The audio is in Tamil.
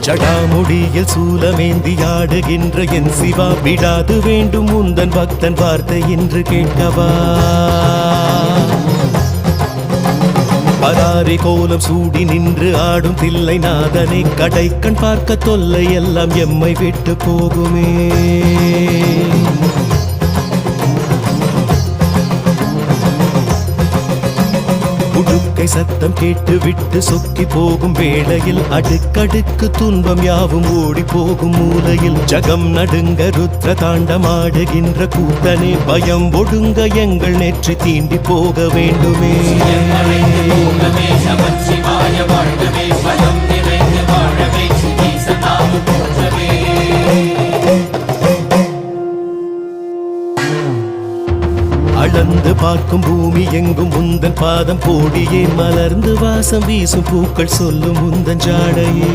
ஜடாமுடியில் சூலமேந்தி ஆடுகின்ற என் சிவா விடாது வேண்டும் உந்தன் பக்தன் வார்த்தை என்று கேட்கவா பராரி கோலம் சூடி நின்று ஆடும் தில்லை நாதனை கடை கண் பார்க்க தொல்லை எல்லாம் எம்மை விட்டு போகுமே உடுக்கை சத்தம் கேட்டு விட்டு சொக்கி போகும் வேளையில் அடுக்கடுக்கு துன்பம் யாவும் ஓடி போகும் மூலையில் ஜகம் நடுங்க ருத்ர தாண்டமாடுகின்ற கூத்தனே பயம் ஒடுங்க எங்கள் நெற்றி தீண்டி போக வேண்டுமே அளந்து பார்க்கும் பூமி எங்கும் உந்தன் பாதம் போடியே மலர்ந்து வாசம் வீசும் பூக்கள் சொல்லும் உந்தன் ஜாடையே